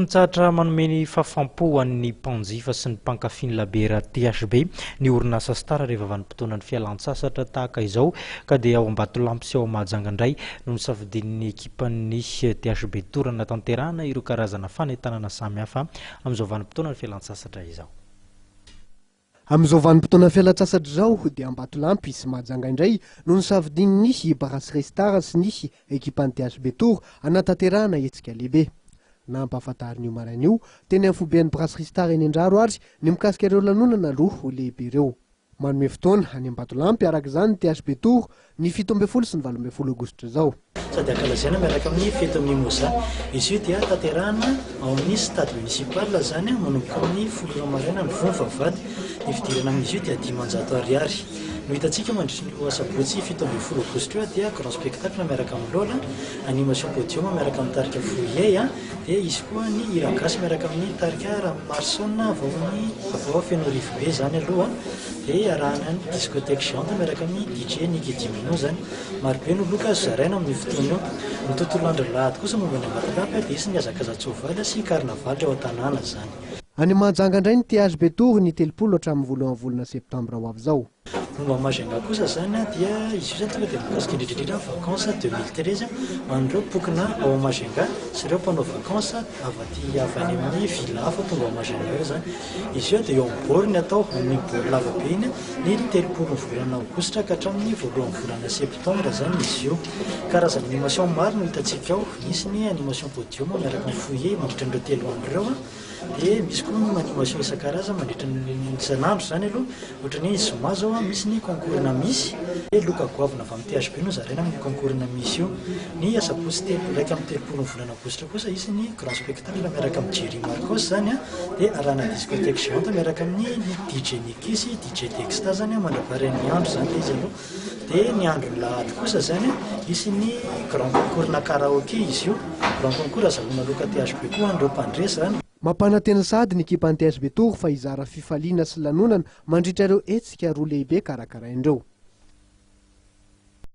Mitsahatra manomeny fahafampo ho an'ny mpanjifa sy ny mpankafy ny labera THB ny orinasa Star rehefa vanim-potoana ny fialan-tsasatra tahaka izao ka dia ao Ambatolampy sy ao Mahajanga indray no nisafidian'ny ekipan'ny THB Tour natanterahana ireo karazana fanentanana samihafa amin'izao vanim-potoana ny fialan-tsasatra izao. Amin'izao vanim-potoana fialan-tsasatra izao dia Ambatolampy sy Mahajanga indray no nisafidian'ny Brasserie Star sy ny ekipan'ny THB Tour hanatanterahana hetsika lehibe. Nampahafantarin'io marain'io teny amin'ny foben'ny Brasserie Star eny Andraro ary ny mikasika ireo lanonana aloha ho lehibe ireo. Manome fotoana any Ambatolampy araka izany ny THB Tour ny 17 sy ny 18 aogositra izao. Sady ankalazaina miaraka amin'ny fety mimosa. Izy io dia tanterahana ao amin'ny stade municipal zany manomboka amin'ny 10 maraina ny vavahady. Ny fidirana amin'izy io dia 500 ariary. No hitantsika mandritry ny sabotsy 17 aogositra io dia grand spectacle miaraka amin'ny Lola, animation podium miaraka amin'ny tarika Fourier, dia izy koa ny hira gasy miaraka amin'ny tarika Ramamarson avao feno rivo be zany aloha, dia arahana ny discothèque géante miaraka amin'ny DJ Nicky Dimino zany. Maro be no loka azo zaraina amin'ny fotoana io. Ny tontolo andro lahady kosa momba ny Ambatolampy dia isy ny hazakazan-tsoavaly sy carnaval ao an-tanàna zany. Any Mahajanga indray ny THB Tour ny 30 hatramin'ny voalohan'ny volana septambra ho avy izao. Momba Mahajanga kosa zany dia izy io zany tonga dia mikasika indrindrindrindra vacances 2013 an'ireo mpokona ao Mahajanga sy ireo mpanao vacances avy any amin'ny villa hafa tonga ao Mahajanga io zany. Izy io dia eo amin'ny borne atao amin'ny borne lava be iny ny 30 volana aogositra ka hatramin'ny voalohan'ny volana septambra zany izy io. Karazana animation maro no hitantsika ao, misy ny animation podium miaraka amin'ny Fourier mandritra an'ireo 3 andro ireo, dia misy koa ny animation isan-karazany mandritra ny isan'andro zany aloha, ohatra ny zoma zao misy ny concours na misy, dia loka goavana avy amin'ny THB no zaraina amin'ny concours na misy io. Ny asabotsy raika amin'ny 30 volana aogositra kosa izy ny grand spectacle miaraka amin'ny Jerry Marcos zany, dia arahana discothèque géante miaraka amin'ny DJ Nicky sy DJ Dexta zany mandrapaharan'ny andro zany izy aloha. Dia ny andro lahady kosa zany isy ny grand concours na karaoké izy io. Grand concours azahoana loka THB koa andreo mpandresy zany. Mampanantena sady ny ekipan'ny THB Tour fa hizara fifaliana sy lanonana mandritra ireo hetsika roa lehibe karakaraindreo.